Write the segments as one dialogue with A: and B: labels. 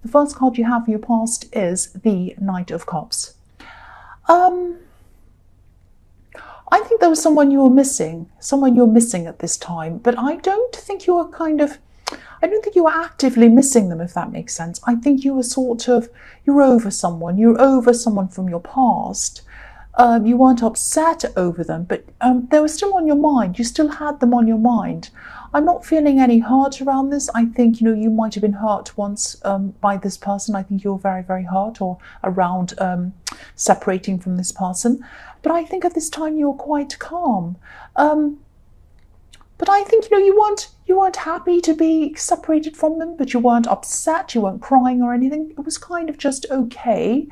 A: The first card you have for your past is the Knight of Cups. I think there was someone you're missing at this time, but I don't think you were actively missing them, if that makes sense. I think you were you're over someone from your past. You weren't upset over them, but they were still on your mind. You still had them on your mind. I'm not feeling any hurt around this. I think, you might have been hurt once by this person. I think you're very, very hurt or around separating from this person. But I think at this time you're quite calm. But I think, you weren't happy to be separated from them, but you weren't upset, you weren't crying or anything. It was kind of just okay.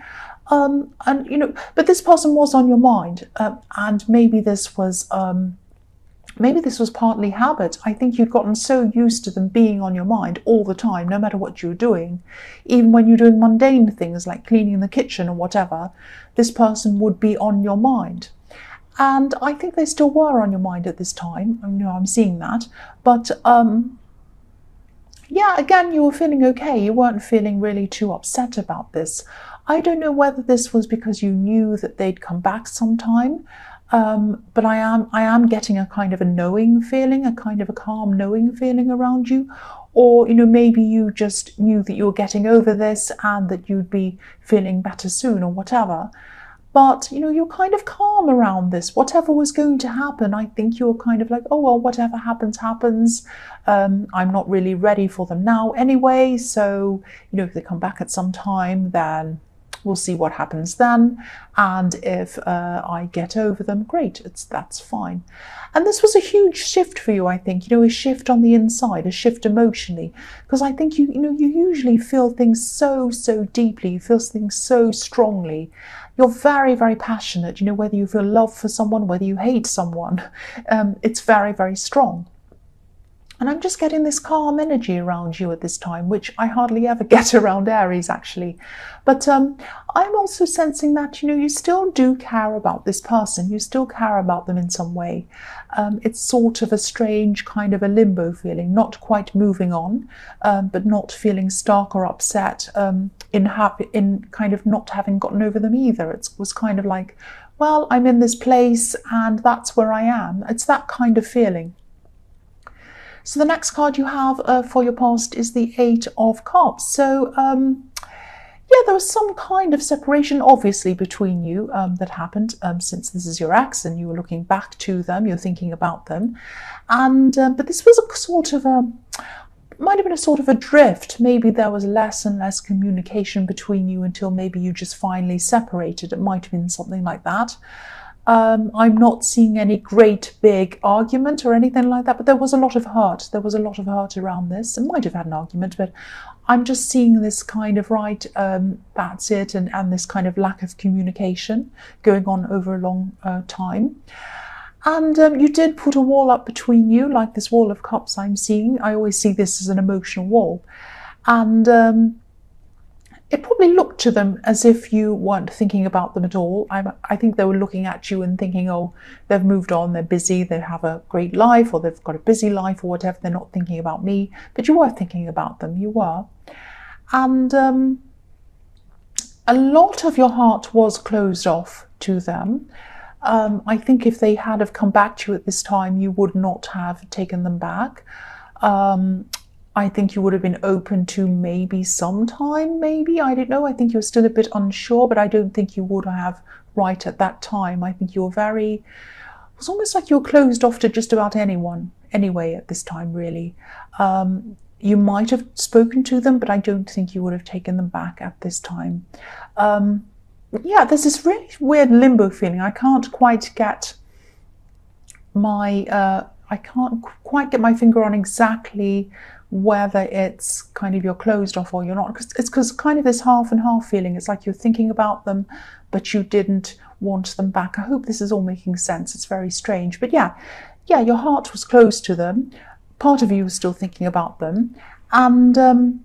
A: But this person was on your mind, and maybe this was partly habit. I think you'd gotten so used to them being on your mind all the time, no matter what you were doing. Even when you're doing mundane things like cleaning the kitchen or whatever, this person would be on your mind. And I think they still were on your mind at this time. I'm seeing that. But again, you were feeling okay. You weren't feeling really too upset about this. I don't know whether this was because you knew that they'd come back sometime, but I am getting a kind of a knowing feeling, a kind of a calm knowing feeling around you. Or, maybe you just knew that you were getting over this and that you'd be feeling better soon or whatever. But, you're kind of calm around this. Whatever was going to happen, I think you were kind of like, oh, well, whatever happens, happens. I'm not really ready for them now anyway. So, if they come back at some time, then we'll see what happens then. And if I get over them, great, that's fine. And this was a huge shift for you, I think, a shift on the inside, a shift emotionally. Because I think, you usually feel things so deeply, you feel things so strongly. You're very, very passionate, whether you feel love for someone, whether you hate someone, it's very, very strong. And I'm just getting this calm energy around you at this time, which I hardly ever get around Aries, actually. But I'm also sensing that, you still do care about this person. You still care about them in some way. It's sort of a strange kind of a limbo feeling, not quite moving on, but not feeling stuck or upset in kind of not having gotten over them either. It was kind of like, well, I'm in this place and that's where I am. It's that kind of feeling. So the next card you have for your past is the Eight of Cups. So, there was some kind of separation, obviously, between you that happened since this is your ex and you were looking back to them, you're thinking about them. And but this was a sort of might have been a sort of a drift. Maybe there was less and less communication between you until maybe you just finally separated. It might have been something like that. I'm not seeing any great big argument or anything like that, but there was a lot of hurt. There was a lot of hurt around this. I might have had an argument, but I'm just seeing this kind of that's it, and this kind of lack of communication going on over a long time. And you did put a wall up between you, like this wall of cups I'm seeing. I always see this as an emotional wall. And it probably looked to them as if you weren't thinking about them at all. I think they were looking at you and thinking, oh, they've moved on, they're busy, they have a great life, or they've got a busy life or whatever, they're not thinking about me. But you were thinking about them, you were. And a lot of your heart was closed off to them. I think if they had have come back to you at this time, you would not have taken them back. I think you would have been open to maybe sometime, maybe, I don't know. I think you're still a bit unsure, but I don't think you would have right at that time. I think you're it was almost like you're closed off to just about anyone, anyway, at this time, really. You might have spoken to them, but I don't think you would have taken them back at this time. There's this really weird limbo feeling. I can't quite get my finger on exactly whether it's kind of you're closed off or you're not. It's because kind of this half and half feeling. It's like you're thinking about them, but you didn't want them back. I hope this is all making sense. It's very strange. But yeah, your heart was closed to them. Part of you was still thinking about them. And on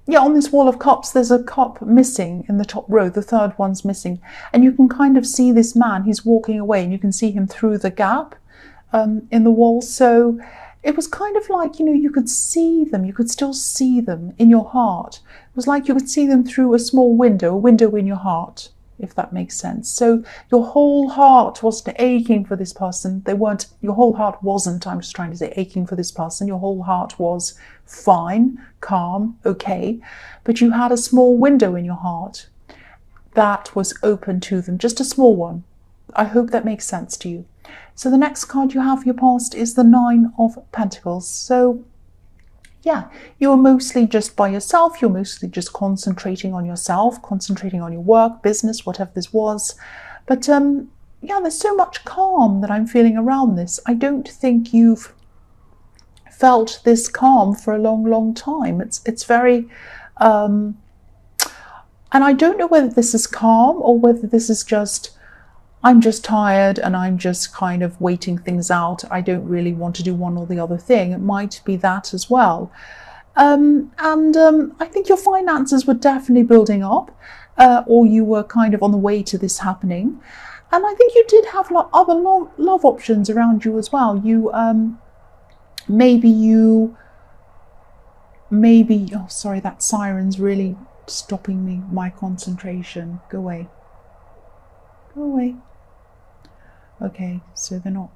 A: this wall of cups, there's a cup missing in the top row. The third one's missing. And you can kind of see this man. He's walking away and you can see him through the gap in the wall. So it was kind of like, you could see them, you could still see them in your heart. It was like you could see them through a small window, a window in your heart, if that makes sense. So your whole heart wasn't aching for this person. Your whole heart wasn't, I'm just trying to say, aching for this person. Your whole heart was fine, calm, okay. But you had a small window in your heart that was open to them, just a small one. I hope that makes sense to you. So the next card you have for your past is the Nine of Pentacles. So yeah, you're mostly just by yourself. You're mostly just concentrating on yourself, concentrating on your work, business, whatever this was. But yeah, there's so much calm that I'm feeling around this. I don't think you've felt this calm for a long, long time. It's very, and I don't know whether this is calm or whether this is just, I'm just tired and I'm just kind of waiting things out. I don't really want to do one or the other thing. It might be that as well. I think your finances were definitely building up, or you were kind of on the way to this happening. And I think you did have other love options around you as well. Maybe, oh, sorry, that siren's really stopping my concentration. Go away. Go away. Okay, so they're not,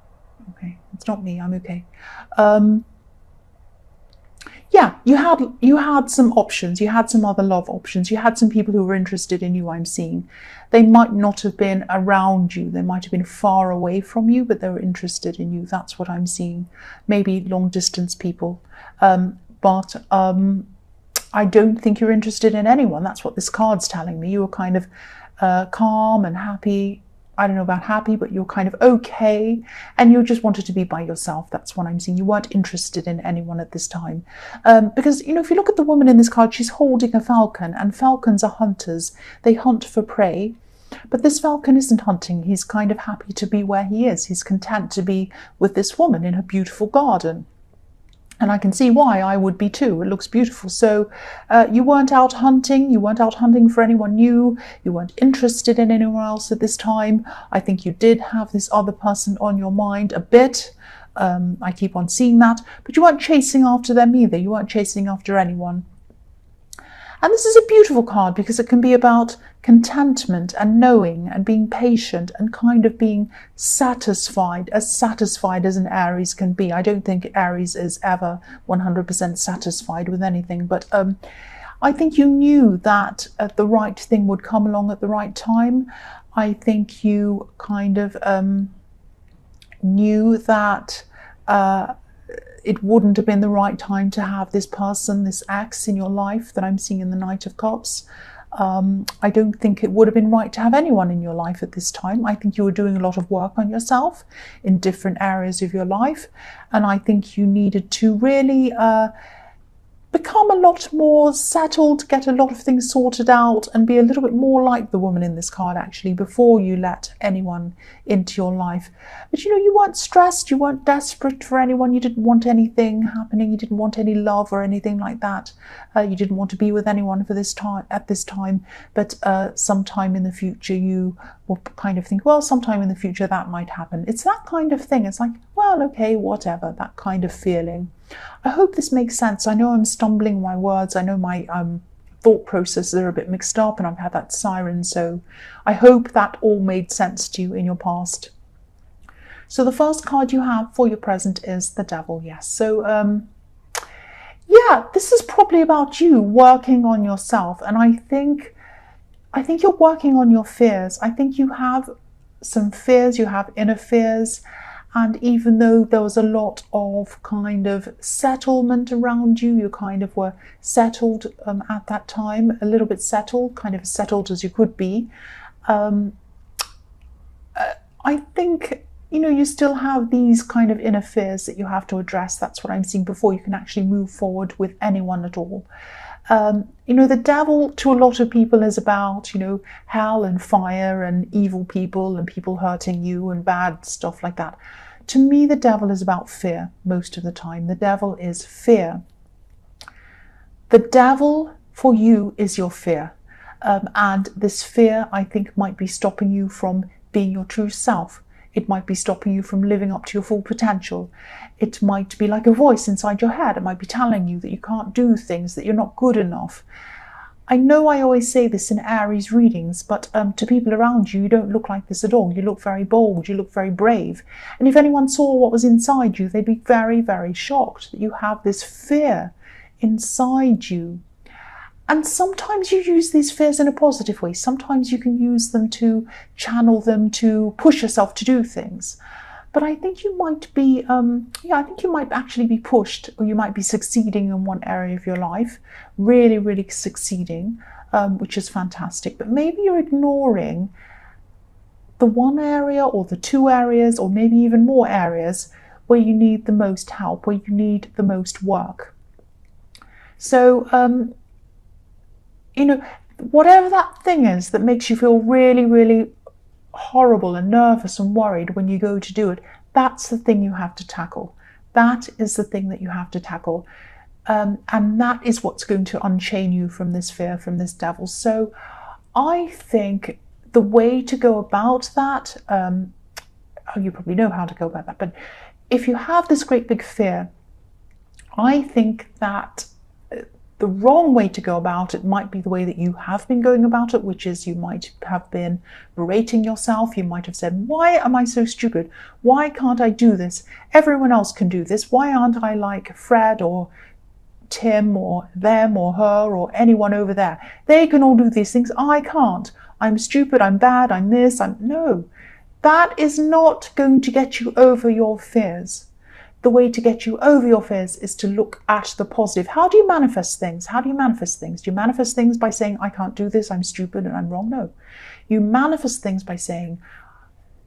A: okay, it's not me, I'm okay. Yeah, you had some options, you had some other love options, you had some people who were interested in you, I'm seeing. They might not have been around you, they might have been far away from you, but they were interested in you. That's what I'm seeing. Maybe long distance people. But I don't think you're interested in anyone. That's what this card's telling me. You were kind of calm and happy. I don't know about happy, but you're kind of okay, and you just wanted to be by yourself. That's what I'm seeing. You weren't interested in anyone at this time. Because, if you look at the woman in this card, she's holding a falcon, and falcons are hunters. They hunt for prey. But this falcon isn't hunting. He's kind of happy to be where he is. He's content to be with this woman in her beautiful garden. And I can see why I would be too. It looks beautiful. So you weren't out hunting. You weren't out hunting for anyone new. You weren't interested in anyone else at this time. I think you did have this other person on your mind a bit. I keep on seeing that. But you weren't chasing after them either. You weren't chasing after anyone. And this is a beautiful card because it can be about contentment and knowing and being patient and kind of being satisfied as an Aries can be. I don't think Aries is ever 100% satisfied with anything, but I think you knew that the right thing would come along at the right time. I think you kind of knew that it wouldn't have been the right time to have this person, this ex in your life that I'm seeing in the Knight of Cups. I don't think it would have been right to have anyone in your life at this time. I think you were doing a lot of work on yourself in different areas of your life. And I think you needed to really become a lot more settled, get a lot of things sorted out, and be a little bit more like the woman in this card, actually, before you let anyone into your life. But you weren't stressed, you weren't desperate for anyone, you didn't want anything happening, you didn't want any love or anything like that. You didn't want to be with anyone for this time at this time, but sometime in the future you will kind of think, well, sometime in the future that might happen. It's that kind of thing. It's like, well, okay, whatever, that kind of feeling. I hope this makes sense. I know I'm stumbling my words. I know my thought processes are a bit mixed up, and I've had that siren, so I hope that all made sense to you in your past. So the first card you have for your present is the Devil. Yes. So yeah, this is probably about you working on yourself, and I think you're working on your fears. I think you have some fears, you have inner fears. And even though there was a lot of kind of settlement around you, you kind of were settled at that time, a little bit settled, kind of as settled as you could be. I think, you still have these kind of inner fears that you have to address. That's what I'm seeing before you can actually move forward with anyone at all. The devil to a lot of people is about, hell and fire and evil people and people hurting you and bad stuff like that. To me, the devil is about fear most of the time. The devil is fear. The devil for you is your fear. And this fear, I think, might be stopping you from being your true self. It might be stopping you from living up to your full potential. It might be like a voice inside your head. It might be telling you that you can't do things, that you're not good enough. I know I always say this in Aries readings, but to people around you, you don't look like this at all. You look very bold, you look very brave. And if anyone saw what was inside you, they'd be very, very shocked that you have this fear inside you. And sometimes you use these fears in a positive way. Sometimes you can use them to channel them, to push yourself to do things. But I think you might be, I think you might actually be pushed, or you might be succeeding in one area of your life, really, really succeeding, which is fantastic. But maybe you're ignoring the one area or the two areas, or maybe even more areas where you need the most help, where you need the most work. So, whatever that thing is that makes you feel really, really horrible and nervous and worried when you go to do it, that's the thing you have to tackle. That is the thing that you have to tackle. And that is what's going to unchain you from this fear, from this devil. So I think the way to go about that, you probably know how to go about that, but if you have this great big fear, I think that the wrong way to go about it might be the way that you have been going about it, which is you might have been berating yourself. You might have said, why am I so stupid? Why can't I do this? Everyone else can do this. Why aren't I like Fred or Tim or them or her or anyone over there? They can all do these things. I can't. I'm stupid. I'm bad. I'm this. No. That is not going to get you over your fears. The way to get you over your fears is to look at the positive. How do you manifest things? How do you manifest things? Do you manifest things by saying, I can't do this, I'm stupid and I'm wrong? No. You manifest things by saying,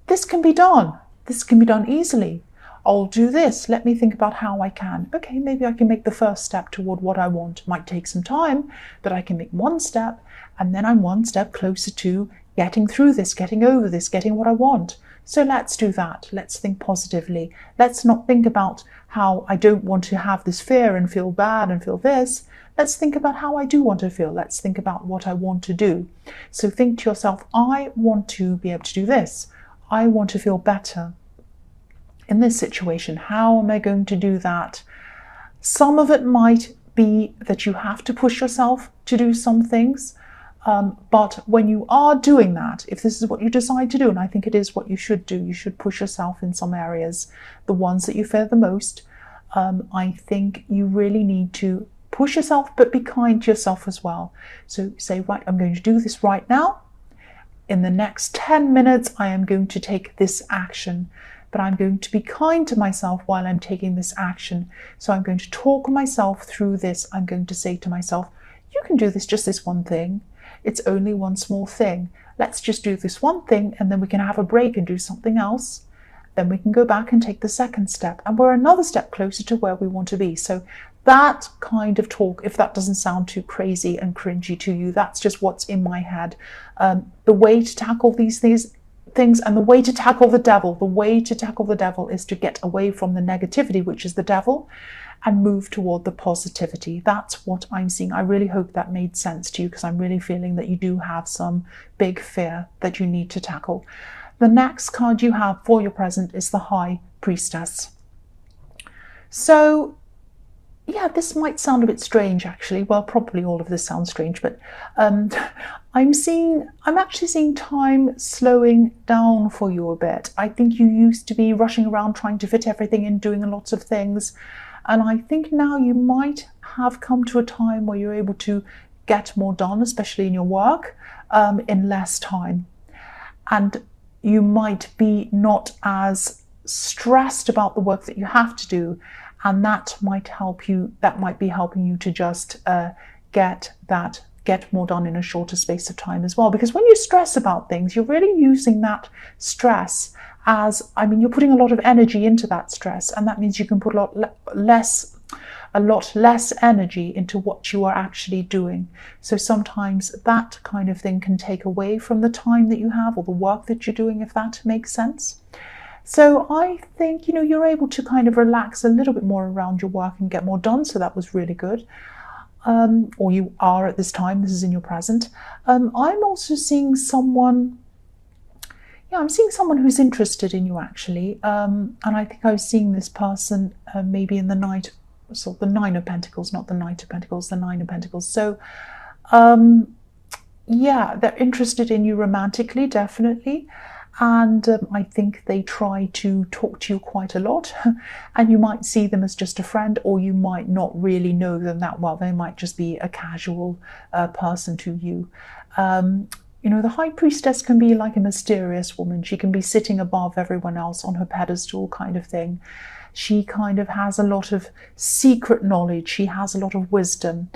A: this can be done. This can be done easily. I'll do this. Let me think about how I can. Okay, maybe I can make the first step toward what I want. It might take some time, but I can make one step, and then I'm one step closer to getting through this, getting over this, getting what I want. So let's do that. Let's think positively. Let's not think about how I don't want to have this fear and feel bad and feel this. Let's think about how I do want to feel. Let's think about what I want to do. So think to yourself, I want to be able to do this. I want to feel better in this situation. How am I going to do that? Some of it might be that you have to push yourself to do some things. But when you are doing that, if this is what you decide to do, and I think it is what you should do, you should push yourself in some areas, the ones that you fear the most. I think you really need to push yourself, but be kind to yourself as well. So say, right, I'm going to do this right now. In the next 10 minutes, I am going to take this action, but I'm going to be kind to myself while I'm taking this action. So I'm going to talk myself through this. I'm going to say to myself, you can do this, just this one thing. It's only one small thing. Let's just do this one thing, and then we can have a break and do something else. Then we can go back and take the second step, and we're another step closer to where we want to be. So that kind of talk, if that doesn't sound too crazy and cringy to you, that's just what's in my head. The way to tackle these things and the way to tackle the devil is to get away from the negativity, which is the devil, and move toward the positivity. That's what I'm seeing. I really hope that made sense to you, because I'm really feeling that you do have some big fear that you need to tackle. The next card you have for your present is the High Priestess. So, yeah, this might sound a bit strange, actually. Well, probably all of this sounds strange, but I'm actually seeing time slowing down for you a bit. I think you used to be rushing around trying to fit everything in, doing lots of things. And I think now you might have come to a time where you're able to get more done, especially in your work, in less time. And you might be not as stressed about the work that you have to do. And that might help you, that might be helping you to just get more done in a shorter space of time as well. Because when you stress about things, you're really using that stress as, you're putting a lot of energy into that stress, and that means you can put a lot less energy into what you are actually doing. So sometimes that kind of thing can take away from the time that you have or the work that you're doing, if that makes sense. So I think, you're able to kind of relax a little bit more around your work and get more done. So that was really good. Or you are at this time, this is in your present. I'm also seeing someone, Yeah, I'm seeing someone who's interested in you, actually. And I think I was seeing this person maybe in the night, sort of the Nine of Pentacles, not the Knight of Pentacles, the Nine of Pentacles. So, yeah, they're interested in you romantically, definitely. And I think they try to talk to you quite a lot. And you might see them as just a friend, or you might not really know them that well. They might just be a casual person to you. You know, the High Priestess can be like a mysterious woman. She can be sitting above everyone else on her pedestal kind of thing. She kind of has a lot of secret knowledge. She has a lot of wisdom.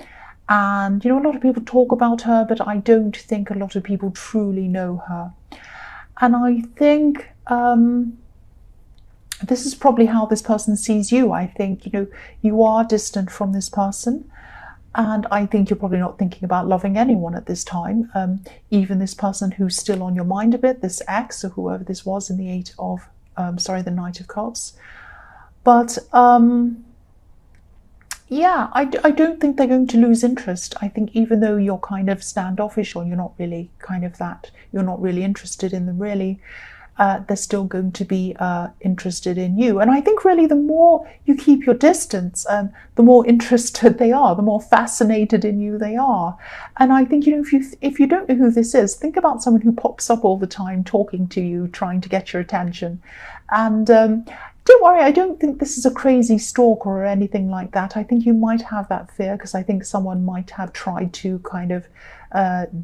A: And, you know, a lot of people talk about her, but I don't think a lot of people truly know her. And I think this is probably how this person sees you. I think, you know, you are distant from this person. And I think you're probably not thinking about loving anyone at this time. Even this person who's still on your mind a bit, this ex or whoever this was in the the Knight of Cups. But yeah, I don't think they're going to lose interest. I think even though you're kind of standoffish, or you're not really you're not really interested in them really, they're still going to be interested in you. And I think really the more you keep your distance, the more interested they are, the more fascinated in you they are. And I think, you know, if you don't know who this is, think about someone who pops up all the time talking to you, trying to get your attention. And don't worry, I don't think this is a crazy stalker or anything like that. I think you might have that fear because I think someone might have tried to kind of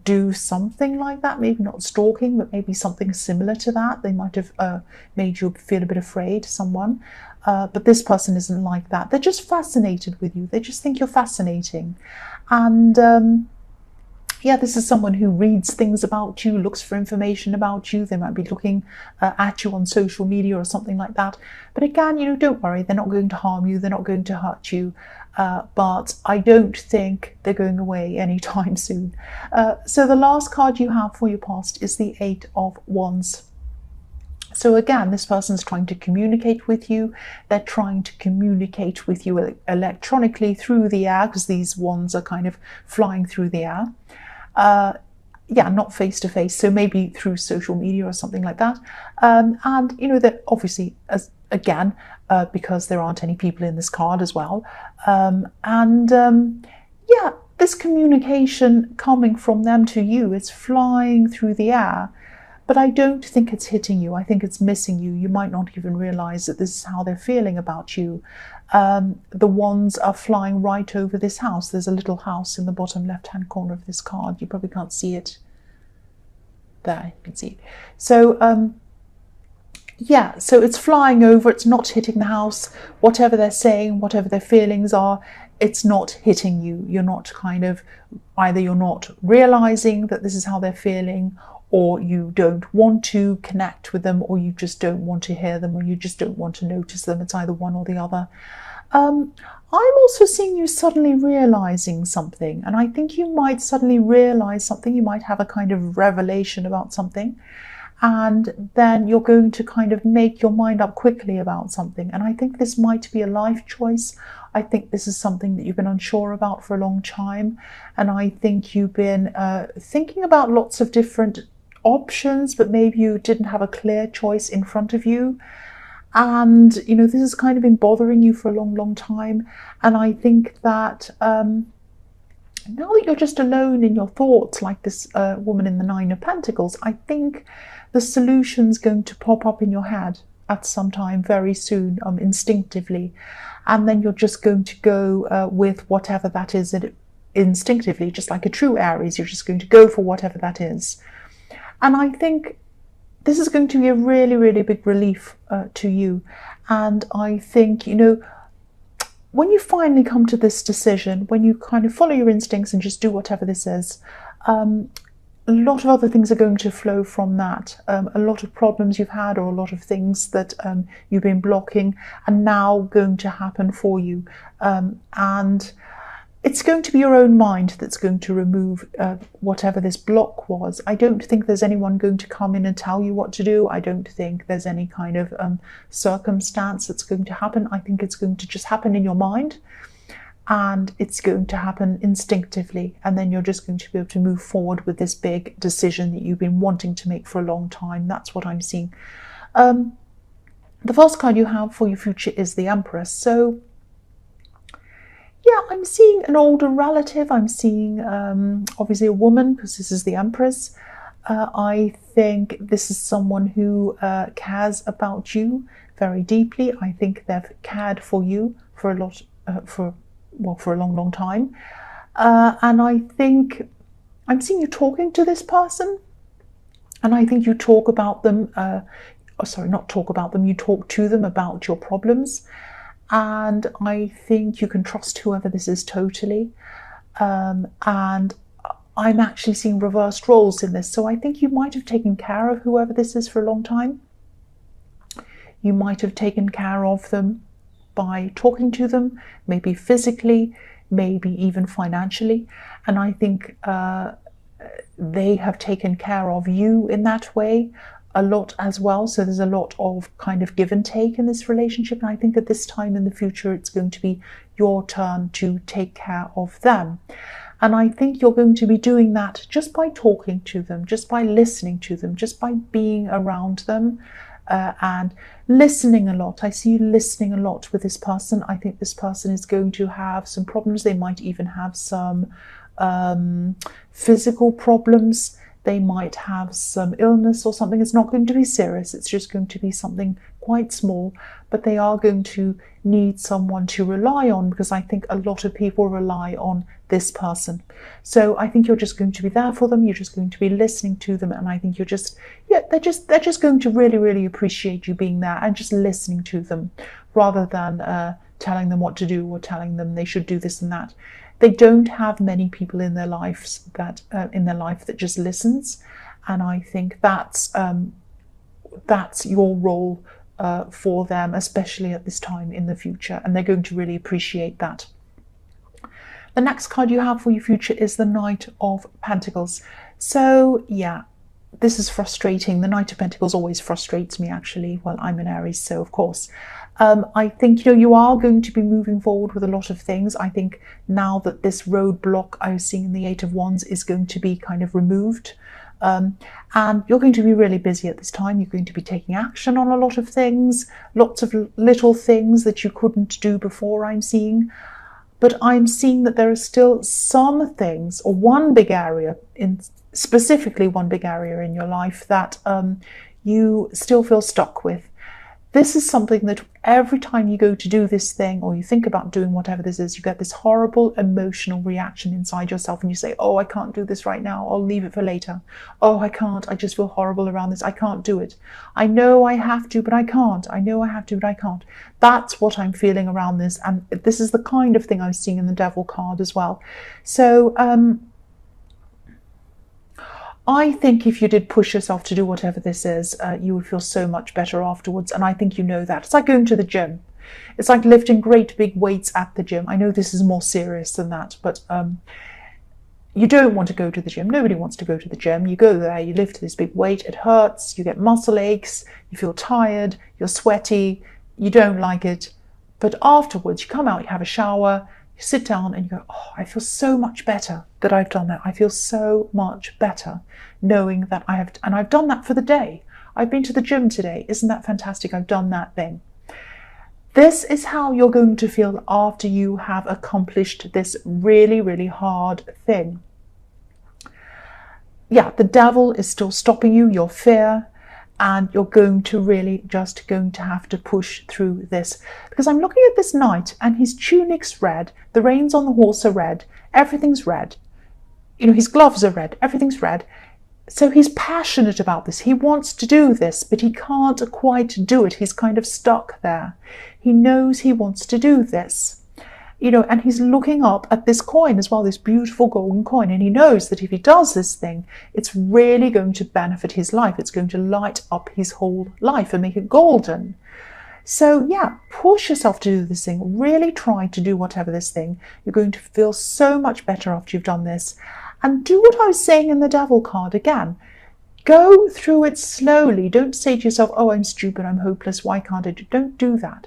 A: do something like that, maybe not stalking, but maybe something similar to that. They might have made you feel a bit afraid, someone. But this person isn't like that. They're just fascinated with you. They just think you're fascinating. And yeah, this is someone who reads things about you, looks for information about you. They might be looking at you on social media or something like that. But again, you know, don't worry. They're not going to harm you. They're not going to hurt you. But I don't think they're going away anytime soon. So the last card you have for your past is the Eight of Wands. So again, this person's trying to communicate with you. They're trying to communicate with you electronically through the air, because these wands are kind of flying through the air. Yeah, not face to face, so maybe through social media or something like that. And you know, that obviously, because there aren't any people in this card as well. Yeah, this communication coming from them to you, it's flying through the air. But I don't think it's hitting you. I think it's missing you. You might not even realize that this is how they're feeling about you. The wands are flying right over this house. There's a little house in the bottom left-hand corner of this card. You probably can't see it. There, you can see it. So, yeah, so it's flying over. It's not hitting the house. Whatever they're saying, whatever their feelings are, it's not hitting you. You're not either you're not realizing that this is how they're feeling, or you don't want to connect with them, or you just don't want to hear them, or you just don't want to notice them. It's either one or the other. I'm also seeing you suddenly realizing something, and I think you might suddenly realize something. You might have a kind of revelation about something, and then you're going to kind of make your mind up quickly about something. And I think this might be a life choice. I think this is something that you've been unsure about for a long time, and I think you've been thinking about lots of different options, but maybe you didn't have a clear choice in front of you. And you know, this has kind of been bothering you for a long time. And I think that now that you're just alone in your thoughts, like this woman in the Nine of Pentacles, I think the solution's going to pop up in your head at some time very soon, instinctively. And then you're just going to go with whatever that is instinctively, just like a true Aries. You're just going to go for whatever that is. And I think this is going to be a really big relief to you. And I think, you know, when you finally come to this decision, when you kind of follow your instincts and just do whatever this is, a lot of other things are going to flow from that. A lot of problems you've had, or a lot of things that you've been blocking, are now going to happen for you. And it's going to be your own mind that's going to remove whatever this block was. I don't think there's anyone going to come in and tell you what to do. I don't think there's any kind of circumstance that's going to happen. I think it's going to just happen in your mind. and it's going to happen instinctively, and then you're just going to be able to move forward with this big decision that you've been wanting to make for a long time. That's what I'm seeing. The first card you have for your future is the Empress. So yeah, I'm seeing an older relative. I'm seeing obviously a woman, because this is the Empress. I think this is someone who cares about you very deeply. I think they've cared for you for a lot, for a long time. And I think I'm seeing you talking to this person, and I think you talk about them. Not talk about them. You talk to them about your problems, and I think you can trust whoever this is totally. And I'm actually seeing reversed roles in this. So I think you might have taken care of whoever this is for a long time. You might have taken care of them by talking to them, maybe physically, maybe even financially. And I think they have taken care of you in that way a lot as well. So there's a lot of kind of give and take in this relationship. And I think at this time in the future, it's going to be your turn to take care of them. And I think you're going to be doing that just by talking to them, just by listening to them, just by being around them, and listening a lot. I see you listening a lot with this person. I think this person is going to have some problems. They might even have some physical problems. They might have some illness or something. It's not going to be serious. It's just going to be something quite small, but they are going to need someone to rely on, because I think a lot of people rely on this person. So I think you're just going to be there for them. You're just going to be listening to them. And I think you're just, they're just going to really, really appreciate you being there and just listening to them, rather than telling them what to do or telling them they should do this and that. They don't have many people in their lives that that just listens, and I think that's your role for them, especially at this time in the future, and they're going to really appreciate that. The next card you have for your future is the Knight of Pentacles. So yeah, this is frustrating. The Knight of Pentacles always frustrates me, actually. Well, I'm an Aries, so of course. I think you are going to be moving forward with a lot of things. I think now that this roadblock I was seeing in the Eight of Wands is going to be kind of removed, and you're going to be really busy at this time. You're going to be taking action on a lot of things, lots of little things that you couldn't do before, I'm seeing. But I'm seeing that there are still some things, or one big area, specifically one big area in your life that you still feel stuck with. This is something that every time you go to do this thing, or you think about doing whatever this is, you get this horrible emotional reaction inside yourself, and you say, oh, I can't do this right now. I'll leave it for later. Oh, I can't. I just feel horrible around this. I can't do it. I know I have to, but I can't. I know I have to, but I can't. That's what I'm feeling around this. And this is the kind of thing I was seeing in the Devil card as well. So, I think if you did push yourself to do whatever this is, you would feel so much better afterwards. And I think you know that. It's like going to the gym. It's like lifting great big weights at the gym. I know this is more serious than that, but you don't want to go to the gym. Nobody wants to go to the gym. You go there, you lift this big weight, it hurts, you get muscle aches, you feel tired, you're sweaty, you don't like it. But afterwards, you come out, you have a shower, you sit down and you go, oh, I feel so much better that I've done that. I feel so much better knowing that I've done that for the day. I've been to the gym today. Isn't that fantastic? I've done that thing. This is how you're going to feel after you have accomplished this really, really hard thing. Yeah, the devil is still stopping you, your fear, and you're going to really just going to have to push through this. Because I'm looking at this knight and his tunic's red, the reins on the horse are red, everything's red. You know, his gloves are red, everything's red. So he's passionate about this. He wants to do this, but he can't quite do it. He's kind of stuck there. He knows he wants to do this. You know, and he's looking up at this coin as well, this beautiful golden coin. And he knows that if he does this thing, it's really going to benefit his life. It's going to light up his whole life and make it golden. So yeah, push yourself to do this thing. Really try to do whatever this thing. You're going to feel so much better after you've done this. And do what I was saying in the Devil card again. Go through it slowly. Don't say to yourself, oh, I'm stupid, I'm hopeless, why can't I do? Don't do that.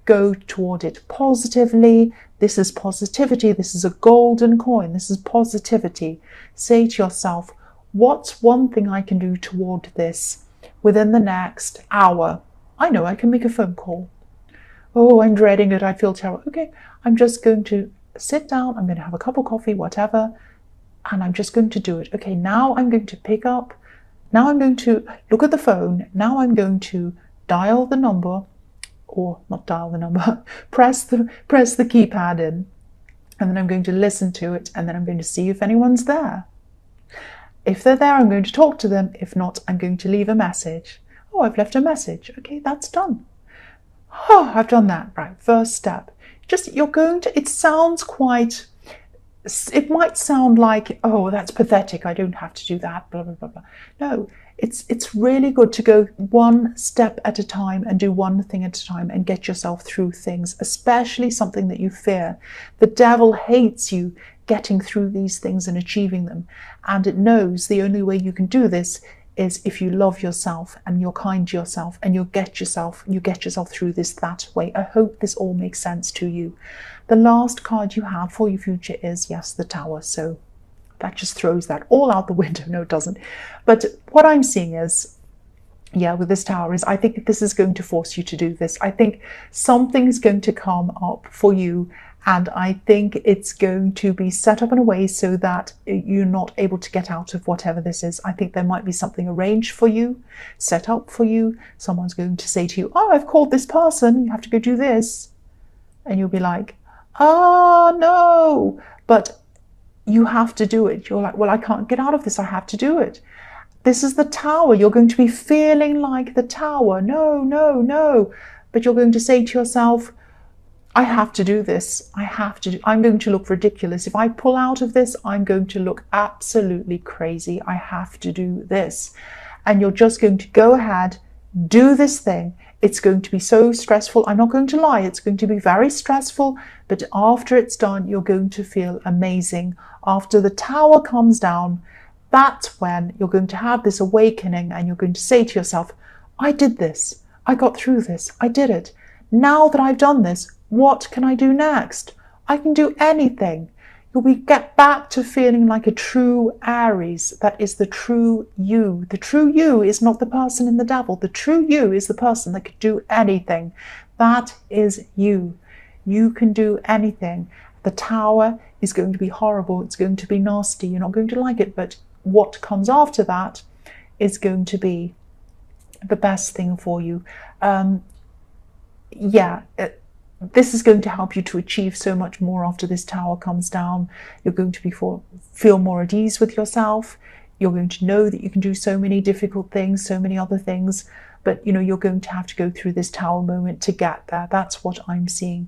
A: Go toward it positively. This is positivity. This is a golden coin. This is positivity. Say to yourself, what's one thing I can do toward this within the next hour? I know I can make a phone call. Oh, I'm dreading it. I feel terrible. Okay, I'm just going to sit down. I'm going to have a cup of coffee, whatever, and I'm just going to do it. Okay, now I'm going to pick up. Now I'm going to look at the phone. Now I'm going to dial the number, or not dial the number, press the keypad in, and then I'm going to listen to it, and then I'm going to see if anyone's there. If they're there, I'm going to talk to them. If not, I'm going to leave a message. Oh, I've left a message. Okay, that's done. Oh, I've done that. Right, first step. Just, you're going to, it sounds quite, it might sound like, oh, that's pathetic. I don't have to do that, blah, blah, blah, blah. No, it's really good to go one step at a time and do one thing at a time and get yourself through things, especially something that you fear. The devil hates you getting through these things and achieving them. And it knows the only way you can do this is if you love yourself and you're kind to yourself and you get yourself through this that way. I hope this all makes sense to you. The last card you have for your future is, yes, the Tower. So that just throws that all out the window. No, it doesn't. But what I'm seeing is, yeah, with this Tower is, I think this is going to force you to do this. I think something's going to come up for you, and I think it's going to be set up in a way so that you're not able to get out of whatever this is. I think there might be something arranged for you, set up for you. Someone's going to say to you, oh, I've called this person, you have to go do this. And you'll be like, oh, no. But you have to do it. You're like, well, I can't get out of this. I have to do it. This is the Tower. You're going to be feeling like the Tower. No, no, no. But you're going to say to yourself, I have to do this. I have to. I'm going to look ridiculous. If I pull out of this, I'm going to look absolutely crazy. I have to do this. And you're just going to go ahead, do this thing. It's going to be so stressful. I'm not going to lie. It's going to be very stressful. But after it's done, you're going to feel amazing. After the Tower comes down, that's when you're going to have this awakening and you're going to say to yourself, I did this. I got through this. I did it. Now that I've done this, what can I do next? I can do anything. You'll get back to feeling like a true Aries. That is the true you. The true you is not the person in the devil. The true you is the person that could do anything. That is you. You can do anything. The Tower is going to be horrible. It's going to be nasty. You're not going to like it. But what comes after that is going to be the best thing for you. This is going to help you to achieve so much more after this Tower comes down. You're going to feel more at ease with yourself. You're going to know that you can do so many difficult things, so many other things, but you're going to have to go through this Tower moment to get there. That's what I'm seeing.